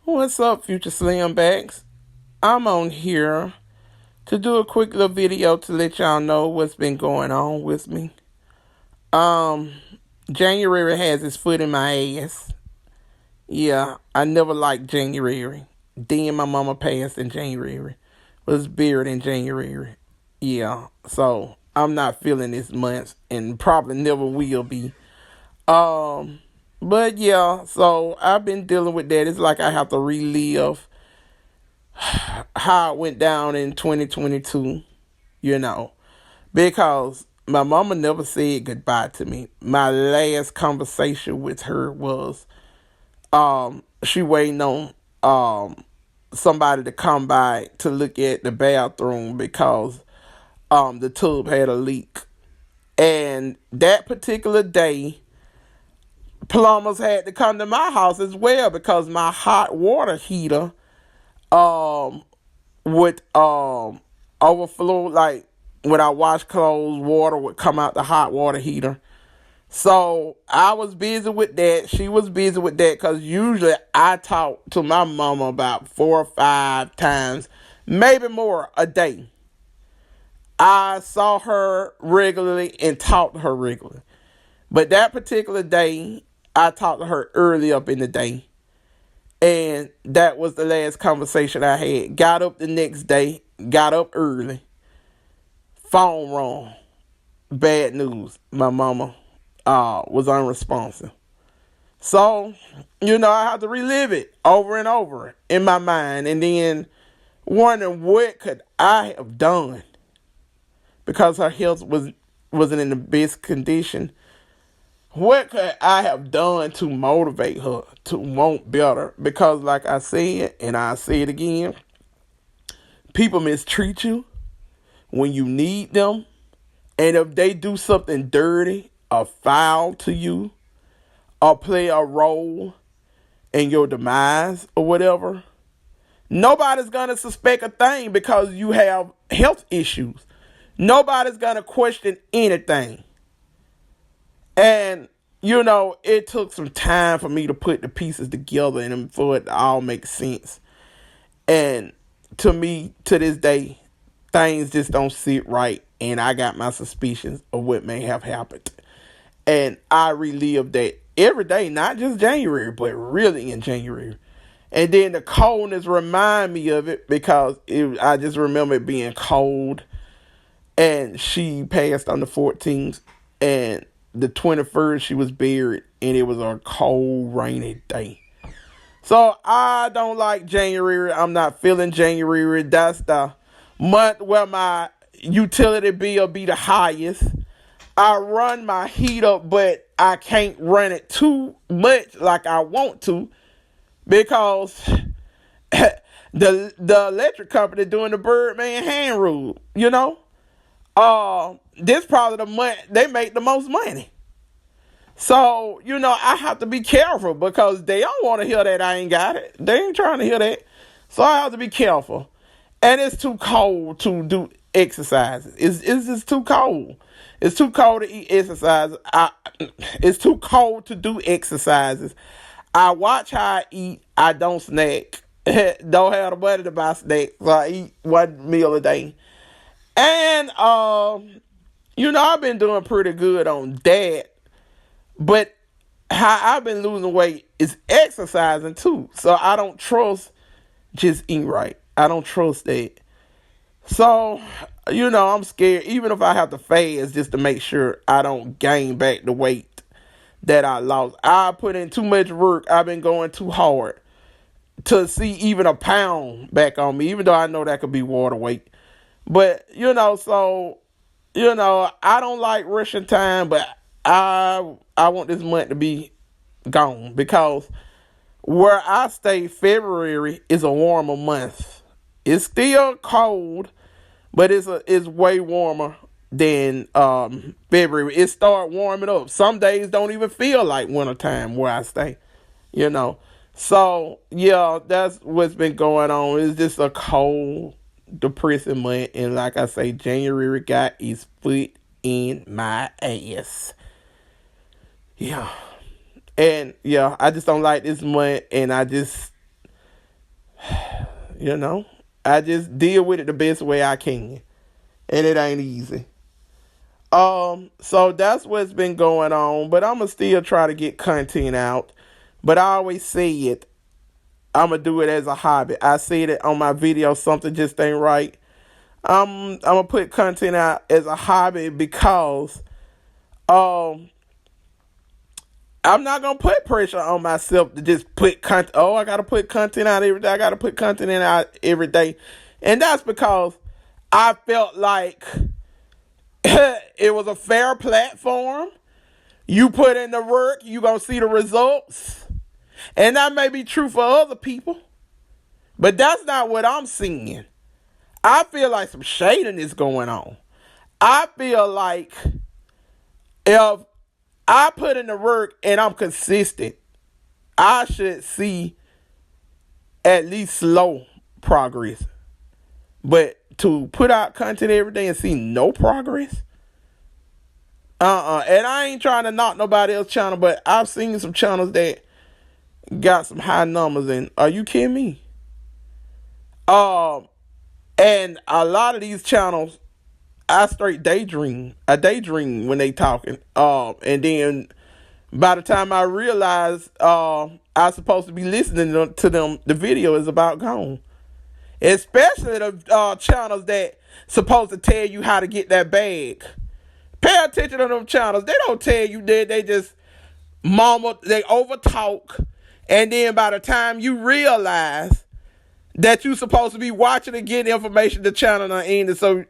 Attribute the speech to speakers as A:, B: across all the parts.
A: What's up, Future Slimbacks? I'm on here to do a quick little video to let y'all know what's been going on with me. Um, January has its foot in my ass. Yeah, I never liked January. Then my mama passed in January. Was buried in January. Yeah, so I'm not feeling this month and probably never will be. Um, but yeah, so I've been dealing with that. It's like I have to relive how it went down in 2022, you know, because my mama never said goodbye to me. My last conversation with her was she waiting on somebody to come by to look at the bathroom because the tub had a leak. And that particular day, plumbers had to come to my house as well because my hot water heater um would overflow. Like when I wash clothes, water would come out the hot water heater. So I was busy with that. She was busy with that because usually I talk to my mama about 4 or 5 times, maybe more a day. I saw her regularly and talked to her regularly. But that particular day, I talked to her early up in the day. And that was the last conversation I had. Got up the next day, got up early. Phone wrong. Bad news. My mama was unresponsive. So, I had to relive it over and over in my mind and then wondering what could I have done because her health wasn't in the best condition. What could I have done to motivate her to want better? Because like I said, and I say it again, people mistreat you when you need them. And if they do something dirty or foul to you or play a role in your demise or whatever, nobody's going to suspect a thing because you have health issues. Nobody's going to question anything. And, it took some time for me to put the pieces together and for it to all make sense. And to me, to this day, things just don't sit right. And I got my suspicions of what may have happened. And I relive that every day, not just January, but really in January. And then the coldness remind me of it because I just remember it being cold. And she passed on the 14th. And the 21st, she was buried. And it was a cold, rainy day. So I don't like January. I'm not feeling January. That's the month where my utility bill be the highest. I run my heat up, but I can't run it too much like I want to because the electric company doing the Birdman hand rule, this probably the month they make the most money. So, I have to be careful because they don't want to hear that I ain't got it. They ain't trying to hear that. So I have to be careful. And it's too cold to do exercises. It's just too cold. It's too cold to eat exercise. It's too cold to do exercises. I watch how I eat. I don't snack. Don't have the money to buy snacks. So I eat one meal a day. And, I've been doing pretty good on that. But how I've been losing weight is exercising too. So I don't trust just eating right. I don't trust that. So, I'm scared. Even if I have to fast just to make sure I don't gain back the weight that I lost. I put in too much work. I've been going too hard to see even a pound back on me, even though I know that could be water weight. But, I don't like rushing time, but I want this month to be gone because where I stay, February is a warmer month. It's still cold, but it's way warmer than February. It start warming up. Some days don't even feel like wintertime where I stay, you know. So yeah, that's what's been going on. It's just a cold, depressing month, and like I say, January got his foot in my ass. Yeah. And yeah, I just don't like this month, and I just you know. I just deal with it the best way I can. And it ain't easy. So that's what's been going on, but I'ma still try to get content out. But I always say it, I'ma do it as a hobby. I said it on my video, something just ain't right. I'm gonna put content out as a hobby because um I'm not gonna put pressure on myself to just put content. Oh, I gotta put content out every day. I gotta put content out every day, and that's because I felt like it was a fair platform. You put in the work, you gonna see the results, and that may be true for other people, but that's not what I'm seeing. I feel like some shading is going on. I feel like if I put in the work and I'm consistent, I should see at least slow progress. But to put out content every day and see no progress, and I ain't trying to knock nobody else's channel, but I've seen some channels that got some high numbers, and are you kidding me? And a lot of these channels, I straight daydream. I daydream when they talking. And then by the time I realize I supposed to be listening to them, the video is about gone. Especially the channels that supposed to tell you how to get that bag. Pay attention to them channels. They don't tell you that. They just they over talk. And then by the time you realize that you supposed to be watching and getting information, the channel not ended. So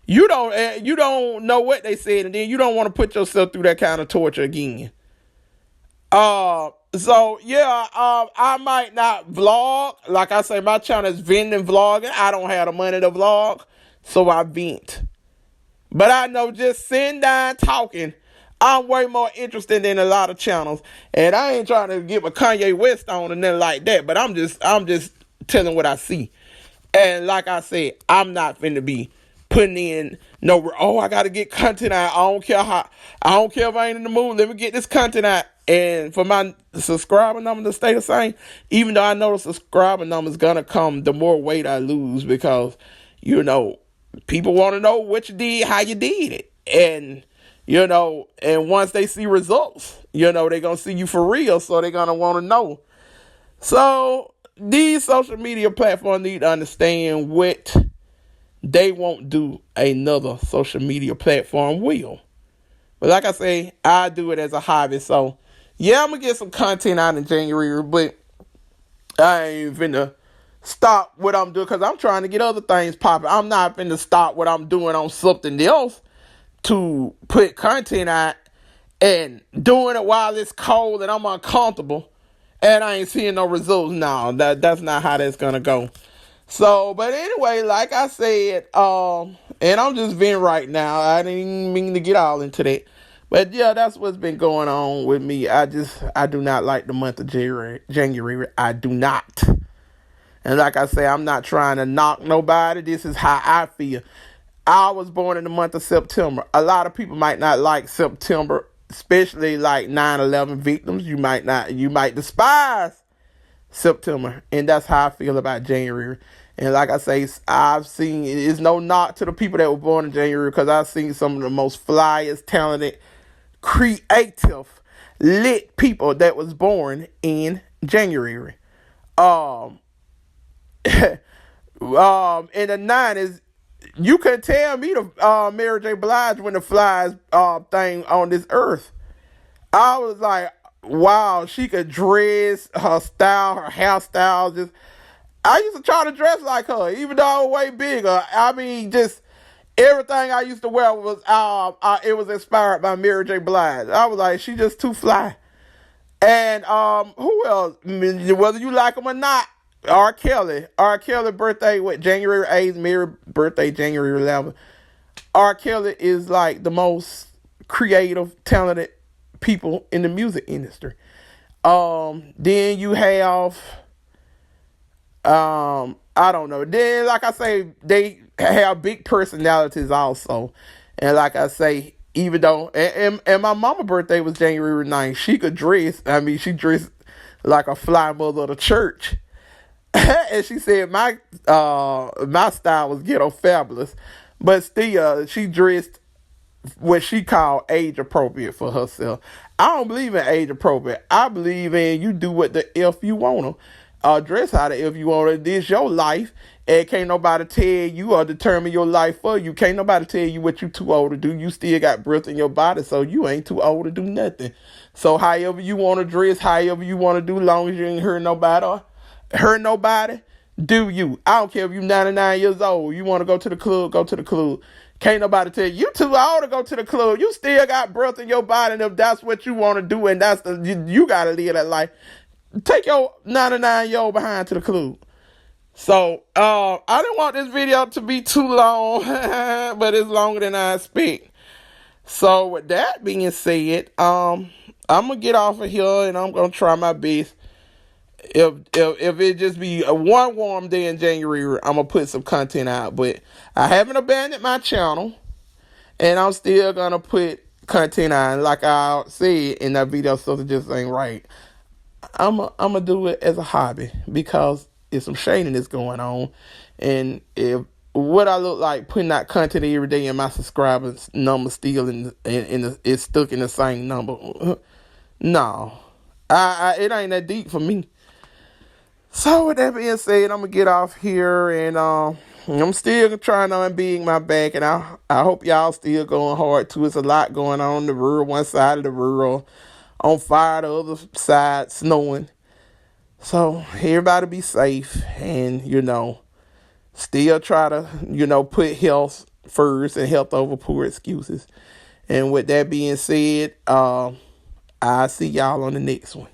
A: you don't know what they said, and then you don't want to put yourself through that kind of torture again. So yeah, I might not vlog. Like I say, my channel is vending vlogging. I don't have the money to vlog, so I vent. But I know just sitting down talking, I'm way more interested than a lot of channels. And I ain't trying to get my Kanye West on or nothing like that, but I'm just telling what I see. And like I said, I'm not finna be putting in I gotta get content out. I don't care if I ain't in the mood. Let me get this content out. And for my subscriber number to stay the same, even though I know the subscriber number is gonna come the more weight I lose, because people want to know what you did, how you did it. And and once they see results, they're gonna see you for real, so they're gonna want to know. So these social media platforms need to understand what they won't do another social media platform will. But like I say, I do it as a hobby. So yeah, I'm gonna get some content out in January, but I ain't finna stop what I'm doing because I'm trying to get other things popping. I'm not finna stop what I'm doing on something else to put content out and doing it while it's cold and I'm uncomfortable and I ain't seeing no results. No, that's not how that's gonna go. So, but anyway, like I said, and I'm just venting right now. I didn't mean to get all into that. But yeah, that's what's been going on with me. I do not like the month of January. I do not. And like I say, I'm not trying to knock nobody. This is how I feel. I was born in the month of September. A lot of people might not like September, especially like 9/11 victims. You might despise September. And that's how I feel about January. And like I say, I've seen, it's no knock to the people that were born in January, because I've seen some of the most flyest, talented, creative, lit people that was born in January. In the 90s, you could tell me the Mary J. Blige when the flies thing on this earth. I was like, wow, she could dress, her style, her hairstyle, just I used to try to dress like her, even though I was way bigger. I mean, just everything I used to wear was it was inspired by Mary J. Blige. I was like, she just too fly. And who else? Whether you like him or not, R. Kelly. R. Kelly birthday January 8th, Mary birthday January 11th. R. Kelly is like the most creative, talented people in the music industry. Then you have I don't know. Then, like I say, they have big personalities also. And like I say, even though, and my mama's birthday was January 9th, she could dress. I mean, she dressed like a fly mother of the church. And she said my style was ghetto fabulous, but still she dressed what she called age appropriate for herself. I don't believe in age appropriate. I believe in you do what the F you want to. Dress how the F you want to. This your life. And can't nobody tell you or determine your life for you. Can't nobody tell you what you too old to do. You still got breath in your body, so you ain't too old to do nothing. So however you want to dress, however you want to do, long as you ain't hurt nobody, do you. I don't care if you 99 years old. You want to go to the club, go to the club. Can't nobody tell you too old to go to the club. You still got breath in your body, and if that's what you want to do, and that's you gotta live that life. Take your 99-year-old behind to the club. So, I didn't want this video to be too long, but it's longer than I expect. So, with that being said, I'm gonna get off of here and I'm gonna try my best. If it just be a one warm day in January, I'm gonna put some content out. But I haven't abandoned my channel, and I'm still gonna put content out. And like I said in that video, something just ain't right. I'm gonna do it as a hobby because there's some shadiness going on, and if what I look like putting out content every day and my subscribers number still is stuck in the same number, no, it ain't that deep for me. So with that being said, I'm gonna get off here, and I'm still trying to unbig my back, and I hope y'all still going hard too. It's a lot going on the rural, one side of the rural on fire, the other side snowing. So everybody be safe, and still try to put health first and health over poor excuses. And with that being said, I'll see y'all on the next one.